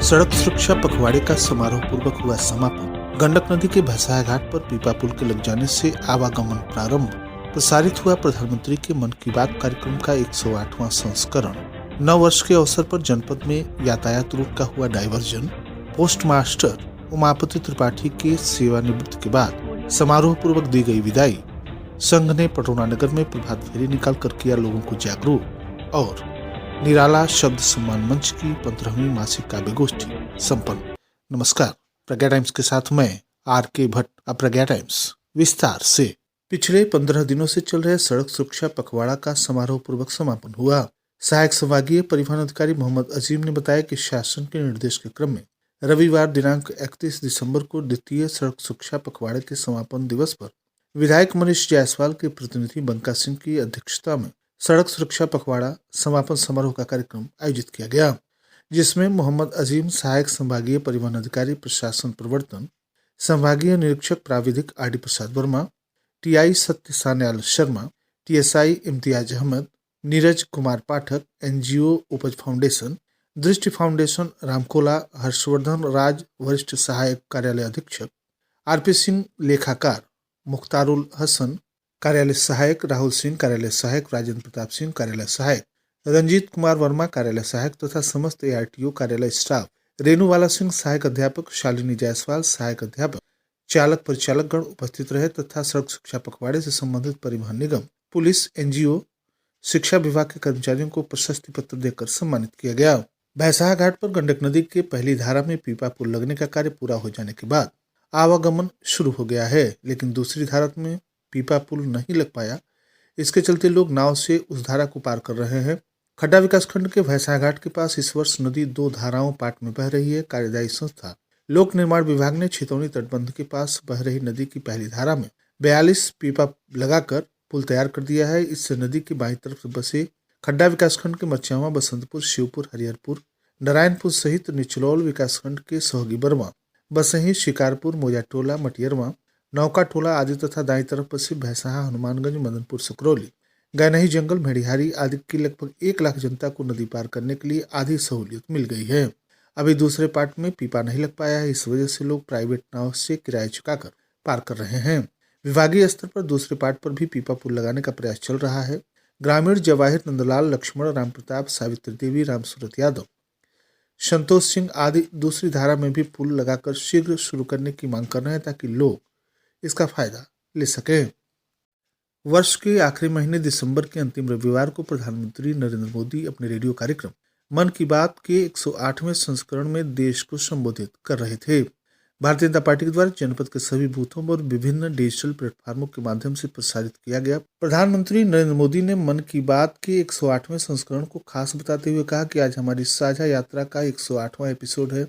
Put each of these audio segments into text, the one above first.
सड़क सुरक्षा पखवाड़े का समारोह पूर्वक हुआ समापन। गंडक नदी के भैंसाया घाट पर पीपा पुल के लग जाने से आवागमन प्रारंभ। प्रसारित हुआ प्रधानमंत्री के मन की बात कार्यक्रम का 108वां संस्करण। नव वर्ष के अवसर पर जनपद में यातायात रूट का हुआ diversion. Post master Umapati Tripathi के सेवानिवृत्ति के बाद समारोह पूर्वक दी गई विदाई। संघ ने पटौना नगर में प्रभात फेरी निकालकर किया लोगों को जागरूक। और निराला शब्द सम्मान मंच की 15वीं मासिक काव्य गोष्ठी संपन्न। नमस्कार, प्रज्ञा टाइम्स के साथ मैं RK भट्ट। अब प्रज्ञा टाइम्स विस्तार से। पिछले 15 दिनों से चल रहे सड़क सुरक्षा पखवाड़ा का समारोह पूर्वक समापन हुआ। सहायक संभागीय परिवहन अधिकारी मोहम्मद अजीम ने बताया कि शासन के निर्देश के क्रम में रविवार दिनांक 31 दिसंबर को द्वितीय सड़क सुरक्षा पखवाड़े के समापन दिवस पर विधायक मनीष जायसवाल के प्रतिनिधि बंका सिंह की अध्यक्षता में सड़क सुरक्षा पखवाड़ा समापन समारोह का कार्यक्रम आयोजित किया गया, जिसमें मोहम्मद अजीम सहायक संभागीय परिवहन अधिकारी प्रशासन प्रवर्तन, संभागीय निरीक्षक प्राविधिक RD प्रसाद वर्मा, TI सत्य सान्याल शर्मा, TSI इम्तियाज अहमद, नीरज कुमार पाठक, NGO उपज फाउंडेशन, दृष्टि फाउंडेशन रामकोला, हर्षवर्धन राज वरिष्ठ सहायक कार्यालय अधीक्षक, RP सिंह लेखाकार, मुख्तारुल हसन कार्यालय सहायक, राहुल सिंह कार्यालय सहायक, राजेंद्र प्रताप सिंह कार्यालय सहायक, रंजीत कुमार वर्मा कार्यालय सहायक तथा समस्त ARTO कार्यालय स्टाफ, रेणुवाला सिंह सहायक अध्यापक, शालिनी जायसवाल सहायक अध्यापक, चालक परिचालकगण उपस्थित रहे तथा सड़क शिक्षा पखवाड़े से संबंधित परिवहन निगम, पुलिस, NGO, शिक्षा विभाग के कर्मचारियों को प्रशस्ति पत्र देकर सम्मानित किया गया। भैंसाया घाट पर गंडक नदी के पहली धारा में पीपा पुल लगने का कार्य पूरा हो जाने के बाद आवागमन शुरू हो गया है, लेकिन दूसरी धारा में पीपा पुल नहीं लग पाया। इसके चलते लोग नाव से उस धारा को पार कर रहे हैं। खड्डा विकासखंड के भैंसाया घाट के पास इस वर्ष नदी 2 धाराओं पाट में बह रही है। कार्यदायी संस्था लोक निर्माण विभाग ने छितौनी तटबंध के पास बह रही नदी की पहली धारा में 42 पीपा लगाकर पुल तैयार कर दिया है। इससे नदी की बाईं तरफ से बसे खड्डा विकासखंड के मच्छियावा, बसंतपुर, शिवपुर, हरिहरपुर, नारायणपुर सहित निचलौल विकासखंड के सोहगी बर्मा, बसही, शिकारपुर, मोजाटोला, मटियरवा, नौका टोला आदि तथा दाईं तरफ बसे भैंसाहा, हनुमानगंज, मदनपुर, सकरौली, गैनही जंगल, मेढ़िहारी आदि की लगभग 1 लाख जनता को नदी पार करने के लिए आधी सहूलियत मिल गई है। अभी दूसरे पार्ट में पीपा नहीं लग पाया है। इस वजह से लोग प्राइवेट नाव से किराया चुकाकर पार कर रहे हैं। विभागीय स्तर पर दूसरे पार्ट पर भी पीपा पुल लगाने का प्रयास चल रहा है। ग्रामीण जवाहिर नंदलाल, लक्ष्मण, राम प्रताप, सावित्री देवी, रामसूरत यादव, संतोष सिंह आदि दूसरी धारा में भी पुल लगाकर शीघ्र शुरू करने की मांग कर रहे हैं ताकि लोग इसका फायदा ले सके। वर्ष के आखिरी महीने दिसंबर के अंतिम रविवार को प्रधानमंत्री नरेंद्र मोदी अपने रेडियो कार्यक्रम मन की बात के 108वें संस्करण में देश को संबोधित कर रहे थे। भारतीय जनता पार्टी के द्वारा जनपद के सभी बूथों पर विभिन्न डिजिटल प्लेटफॉर्मों के माध्यम से प्रसारित किया गया। प्रधानमंत्री नरेंद्र मोदी ने मन की बात के 108वें संस्करण को खास बताते हुए कहा कि आज हमारी साझा यात्रा का 108वां एपिसोड है।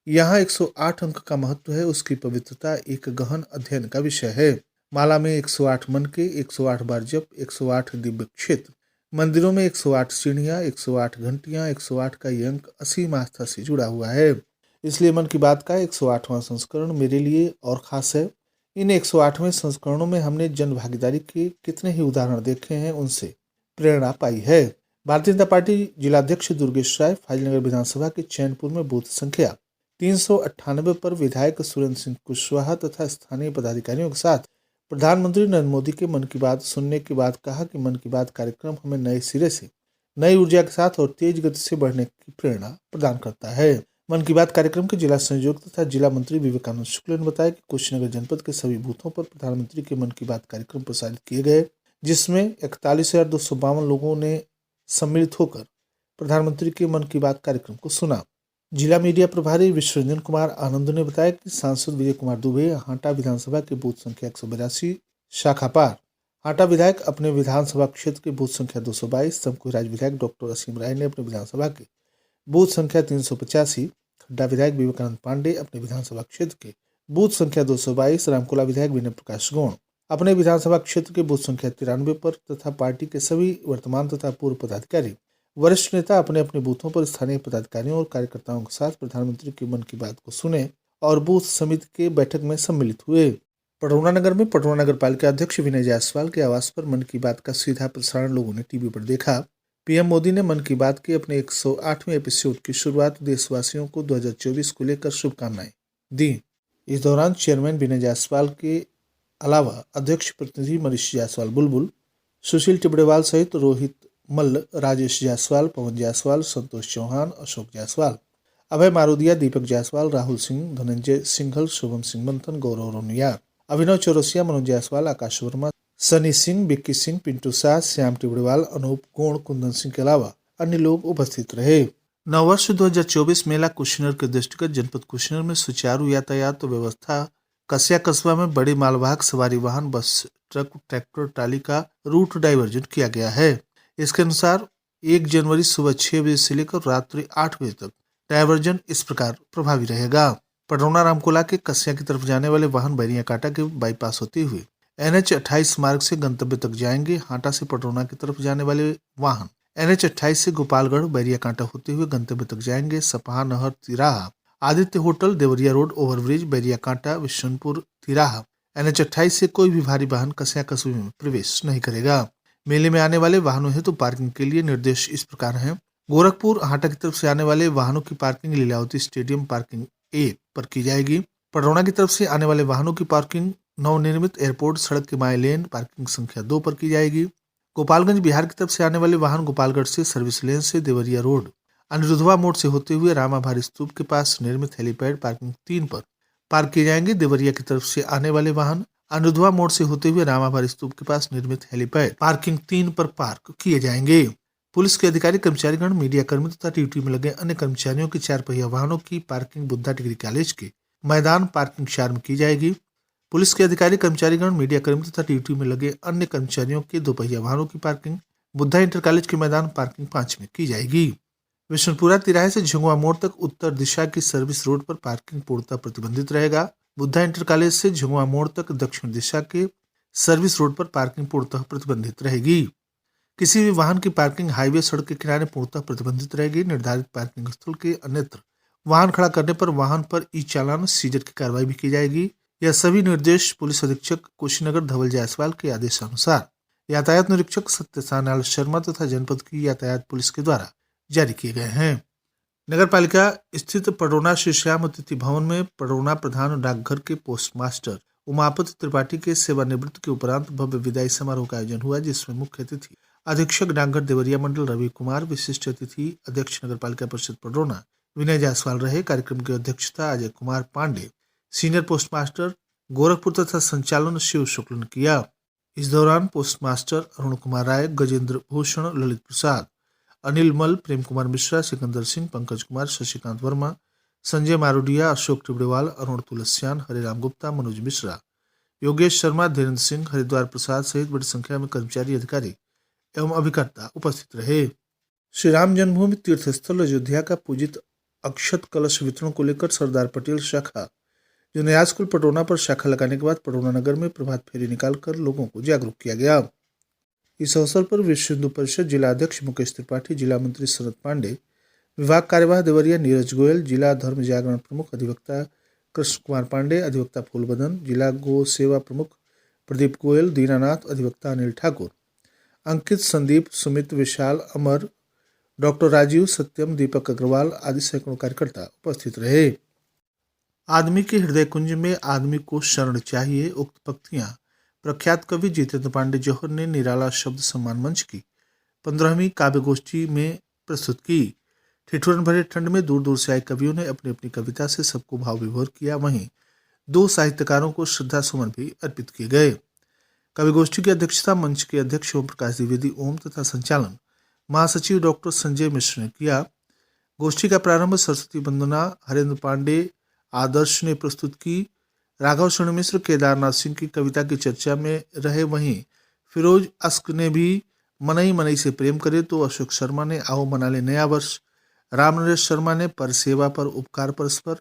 यहाँ 108 अंक का महत्व है। उसकी पवित्रता एक गहन अध्ययन का विषय है। माला में 108 मन के, 108 बार जप, 108 दिव्य क्षेत्र, मंदिरों में 108 सीढ़ियाँ, 108 घंटियाँ, 108 का ये अंक असीम आस्था से जुड़ा हुआ है। इसलिए मन की बात का 108वां संस्करण मेरे लिए और खास है। इन 108वें संस्करणों में हमने जन भागीदारी के कितने ही उदाहरण देखे हैं, उनसे प्रेरणा पाई है। भारतीय जनता पार्टी जिलाध्यक्ष दुर्गेश राय फाजिलनगर विधानसभा के चैनपुर में बूथ संख्या 398 पर विधायक सुरेंद्र सिंह कुशवाहा तथा स्थानीय पदाधिकारियों के साथ प्रधानमंत्री नरेंद्र मोदी के मन की बात सुनने के बाद कहा कि मन की बात कार्यक्रम हमें नए सिरे से, नई ऊर्जा के साथ और तेज गति से बढ़ने की प्रेरणा प्रदान करता है। मन की बात कार्यक्रम के जिला संयोजक तथा जिला मंत्री विवेकानंद शुक्ल ने बताया कि कुशीनगर जनपद के सभी बूथों पर प्रधानमंत्री के मन की बात कार्यक्रम प्रसारित किए गए, जिसमें 41,252 लोगों ने सम्मिलित होकर प्रधानमंत्री के मन की बात कार्यक्रम को सुना। जिला मीडिया प्रभारी विश्वरंजन कुमार आनंद ने बताया कि सांसद विजय कुमार दुबे हाटा विधानसभा के बूथ संख्या 182 शाखा पार, हाटा विधायक अपने विधानसभा क्षेत्र के बूथ संख्या 222, तमकुहीराज विधायक डॉक्टर असीम राय ने अपने विधानसभा के बूथ संख्या 385, खड्डा विधायक विवेकानंद पांडे अपने विधानसभा क्षेत्र के बूथ संख्या 222, रामकोला विधायक विनय प्रकाश गौड़ अपने विधानसभा क्षेत्र के बूथ संख्या 93 पर तथा पार्टी के सभी वर्तमान तथा पूर्व पदाधिकारी, वरिष्ठ नेता अपने अपने बूथों पर स्थानीय पदाधिकारियों और कार्यकर्ताओं के साथ प्रधानमंत्री के मन की बात को सुने और बूथ समिति के बैठक में सम्मिलित हुए। पटौना नगर में पटौना नगर पालिका अध्यक्ष विनय जायसवाल के आवास पर मन की बात का सीधा प्रसारण लोगों ने टीवी पर देखा। पीएम मोदी ने मन की बात के अपने 108वें एपिसोड की शुरुआत देशवासियों को 2024 को लेकर शुभकामनाएं दी। इस दौरान चेयरमैन विनय जायसवाल के अलावा अध्यक्ष प्रतिनिधि मनीष जायसवाल बुलबुल, सुशील टिबड़ेवाल सहित रोहित मल्ल, राजेश जायसवाल, पवन जायसवाल, संतोष चौहान, अशोक जायसवाल, अभय मारोदिया, दीपक जायसवाल, राहुल सिंह, धनंजय सिंघल, शुभम सिंह मंथन, गौरव रोनियार, अभिनव चौरसिया, मनोज जायसवाल, आकाश वर्मा, सनी सिंह, विक्की सिंह, पिंटू शाह, श्याम टिबड़ेवाल, अनूप गोण, कुंदन सिंह के अलावा अन्य लोग उपस्थित रहे। नववर्ष 2024 मेला कुशीनगर के दृष्टिगत जनपद कुशीनगर में सुचारू यातायात व्यवस्था, कस्या कस्बा में बड़े मालवाहक सवारी वाहन, बस, ट्रक, ट्रैक्टर, ट्राली का रूट डाइवर्जन किया गया है। इसके अनुसार 1 जनवरी सुबह 6 बजे से लेकर रात्रि 8 बजे तक डाइवर्जन इस प्रकार प्रभावी रहेगा। पडरौना रामकोला के कस्या की तरफ जाने वाले वाहन बैरिया कांटा के बाईपास होते हुए NH 28 मार्ग से गंतव्य तक जाएंगे। हाटा से पडरौना की तरफ जाने वाले वाहन NH 28 से गोपालगढ़ बैरिया कांटा होते हुए गंतव्य तक जाएंगे। सपहा नहर तिराहा, Aditya hotel, Deoria road overbridge, Bairiya कांटा, विशनपुर तिराहा, NH 28 से कोई भी भारी वाहन कस्या कस्बे में प्रवेश नहीं करेगा। मेले में आने वाले वाहनों हेतु पार्किंग के लिए निर्देश इस प्रकार हैं। गोरखपुर हाटा की तरफ से आने वाले वाहनों की पार्किंग लीलावती स्टेडियम पार्किंग 1 पर की जाएगी। पडरौना की तरफ से आने वाले वाहनों की पार्किंग नवनिर्मित एयरपोर्ट सड़क के माई लेन पार्किंग संख्या 2 पर की जाएगी। गोपालगंज बिहार की तरफ से आने वाले वाहन गोपालगढ़ से सर्विस लेन से देवरिया रोड, अनिरुद्धवा मोड़ से होते हुए रामा भारी स्तूप के पास निर्मित हेलीपैड पार्किंग 3 पर पार्क किए जाएंगे। देवरिया की तरफ से आने वाले वाहन अनिरुद्धवा मोड़ से होते हुए रामा भारी स्तूप के पास निर्मित हेलीपैड पार्किंग 3 पर पार्क किए जाएंगे। पुलिस के अधिकारी, कर्मचारीगण, मीडिया कर्मी तथा ड्यूटी में लगे अन्य कर्मचारियों की 4 पहिया वाहनों की पार्किंग बुद्धा डिग्री कॉलेज के मैदान पार्किंग 4 में की जाएगी। पुलिस के अधिकारी, कर्मचारीगण, मीडिया कर्मी तथा ड्यूटी में लगे अन्य कर्मचारियों के 2 पहिया वाहनों की पार्किंग बुद्धा इंटर कॉलेज के मैदान पार्किंग 5 में की जाएगी। विष्णुपुरा तिराहे से झुंगवा मोड़ तक उत्तर दिशा की सर्विस रोड पर पार्किंग पूर्णतः प्रतिबंधित रहेगा। बुद्धा इंटर कॉलेज से झुंगवा मोड़ तक दक्षिण दिशा के सर्विस रोड पर पार्किंग पूर्णतः प्रतिबंधित रहेगी। किसी भी वाहन की पार्किंग हाईवे सड़क के किनारे पूर्णतः प्रतिबंधित रहेगी। निर्धारित पार्किंग स्थल के अन्यत्र वाहन खड़ा करने पर वाहन पर ई चालान, सीजर की कार्रवाई भी की जाएगी। यह सभी निर्देश पुलिस अधीक्षक कुशीनगर धवल जायसवाल के आदेशानुसार यातायात निरीक्षक सत्यसानाल शर्मा तथा जनपद की यातायात पुलिस के द्वारा जारी किए गए हैं। नगर पालिका स्थित पडरौना श्री श्याम अतिथि भवन में पडरौना प्रधान डाकघर के पोस्टमास्टर उमापति त्रिपाठी के सेवानिवृत्ति के उपरांत भव्य विदाई समारोह का आयोजन हुआ, जिसमें मुख्य अतिथि अधीक्षक डाकघर देवरिया मंडल रवि कुमार, विशिष्ट अतिथि अध्यक्ष नगर पालिका परिषद पडरौना विनय जायसवाल रहे। कार्यक्रम की अध्यक्षता अजय कुमार पांडे, सीनियर पोस्टमास्टर गोरखपुर तथा संचालन शिव शुक्ल ने किया। इस दौरान पोस्टमास्टर अरुण कुमार राय, गजेंद्र भूषण, ललित प्रसाद, अनिल मल, प्रेम कुमार मिश्रा, सिकंदर सिंह, पंकज कुमार, शशिकांत वर्मा, संजय मारोडिया, अशोक टिबड़ेवाल, अरुण तुलसियान, हरिराम गुप्ता, मनोज मिश्रा, योगेश शर्मा, धीरेन्द्र सिंह, हरिद्वार प्रसाद सहित बड़ी संख्या में कर्मचारी, अधिकारी एवं अभिकर्ता उपस्थित रहे। श्री राम जन्मभूमि तीर्थ स्थल अयोध्या का पूजित अक्षत कलश वितरण को लेकर सरदार पटेल शाखा जूनियर स्कूल पडरौना पर शाखा लगाने के बाद पडरौना नगर में प्रभात फेरी निकालकर लोगों को जागरूक किया गया। इस अवसर पर विश्व हिंदू परिषद जिला अध्यक्ष मुकेश त्रिपाठी, जिला मंत्री शरद पांडे, विभाग कार्यवाह देवरिया नीरज गोयल, जिला धर्म जागरण प्रमुख अधिवक्ता कृष्ण कुमार पांडे, अधिवक्ता फूलबदन, जिला गो सेवा प्रमुख प्रदीप गोयल, दीनानाथ, अधिवक्ता अनिल ठाकुर, अंकित, संदीप, सुमित, विशाल, अमर, डॉक्टर राजीव, सत्यम, दीपक अग्रवाल आदि सैकड़ों कार्यकर्ता उपस्थित रहे। आदमी के हृदय कुंज में आदमी को शरण चाहिए, उक्त पंक्तियां प्रख्यात कवि जितेंद्र पांडे जौहर ने निराला शब्द सम्मान मंच की 15वीं काव्य गोष्ठी में प्रस्तुत की। ठिठुरन भरे ठंड में दूर दूर से आए कवियों ने अपनी अपनी कविता से सबको भाव विभोर किया। वहीं 2 साहित्यकारों को श्रद्धा सुमन भी अर्पित किए गए। कवि गोष्ठी की अध्यक्षता मंच के अध्यक्ष ओम प्रकाश द्विवेदी ओम तथा संचालन महासचिव डॉक्टर संजय मिश्र ने किया। गोष्ठी का प्रारंभ सरस्वती वंदना हरेंद्र पांडे आदर्श ने प्रस्तुत की। राघव शरण मिश्र केदारनाथ सिंह की कविता की चर्चा में रहे। वहीं फिरोज अस्क ने भी मनई मनई से प्रेम करे तो अशोक शर्मा ने आओ मना ले नया वर्ष, राम नरेश शर्मा ने पर सेवा पर उपकार परस्पर,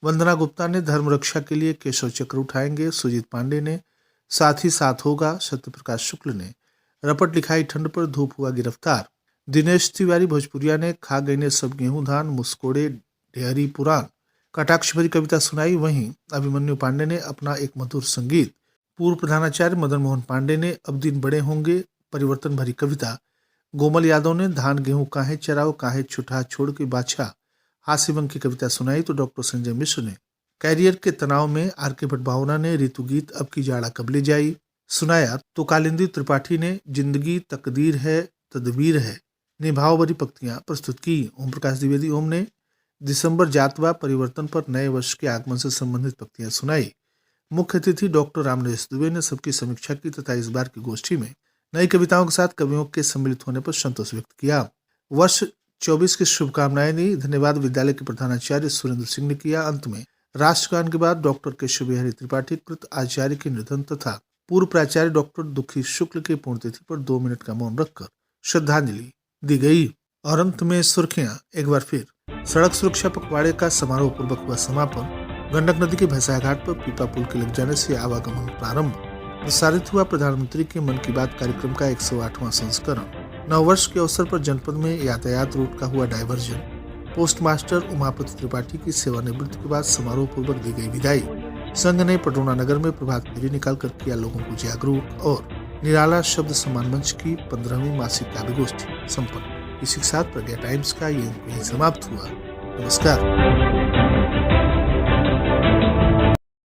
वंदना गुप्ता ने धर्म रक्षा के लिए केशव चक्र उठाएंगे, सुजीत पांडे ने साथ ही साथ होगा, सत्य प्रकाश शुक्ल ने रपट लिखाई ठंड पर धूप हुआ गिरफ्तार, दिनेश तिवारी भोजपुरिया ने खा गई ने सब गेहूं धान मुस्कोड़े ढेहरी पुराण कटाक्ष भरी कविता सुनाई। वहीं अभिमन्यु पांडे ने अपना एक मधुर संगीत, पूर्व प्रधानाचार्य मदन मोहन पांडे ने अब दिन बड़े होंगे परिवर्तन भरी कविता, गोमल यादव ने धान गेहूं काहे चराओ काहे छुटा छोड़ के बाछा हास्यवंग की कविता सुनाई तो डॉक्टर संजय मिश्र ने कैरियर के तनाव में आर.के. भटभावना ने ऋतु गीत अब की जाड़ा कब ले जाई सुनाया तो कालिंदी त्रिपाठी ने जिंदगी तकदीर है तदबीर है निभाव भरी पंक्तियां प्रस्तुत की। ओम प्रकाश द्विवेदी ओम ने दिसंबर जातवा परिवर्तन पर नए वर्ष के आगमन से संबंधित पंक्तियां सुनाई। मुख्य अतिथि डॉक्टर रामनरेश दुबे ने सबकी समीक्षा की तथा इस बार की गोष्ठी में नई कविताओं के साथ कवियों के सम्मिलित होने पर संतोष व्यक्त किया। वर्ष 24 की शुभकामनाएं दी। धन्यवाद विद्यालय के प्रधानाचार्य सुरेंद्र सिंह ने किया। अंत में राष्ट्रगान के बाद डॉक्टर केशव बिहारी त्रिपाठी कृत आचार्य के निधन तथा पूर्व प्राचार्य डॉक्टर दुखी शुक्ल की पुण्यतिथि पर 2 मिनट का मौन रखकर श्रद्धांजलि दी गई। और अंत में सुर्खियां एक बार फिर। सड़क सुरक्षा पखवाड़े का समारोह पूर्वक हुआ समापन। गंडक नदी के भैंसा घाट पर पीपा पुल के लग जाने से आवागमन प्रारंभ। प्रसारित हुआ प्रधानमंत्री के मन की बात कार्यक्रम का 108वां संस्करण। नववर्ष के अवसर पर जनपद में यातायात रूट का हुआ diversion. Post master Umapati Tripathi की सेवानिवृत्ति के बाद समारोह पूर्वक दी गई विदाई। संघ ने पटौना नगर में प्रभात फेरी निकालकर किया लोगों को जागरूक। और निराला शब्द सम्मान मंच की 15वीं मासिक काव्य गोष्ठी संपन्न। इसी के साथ प्रज्ञा टाइम्स का ये समाप्त हुआ। नमस्कार।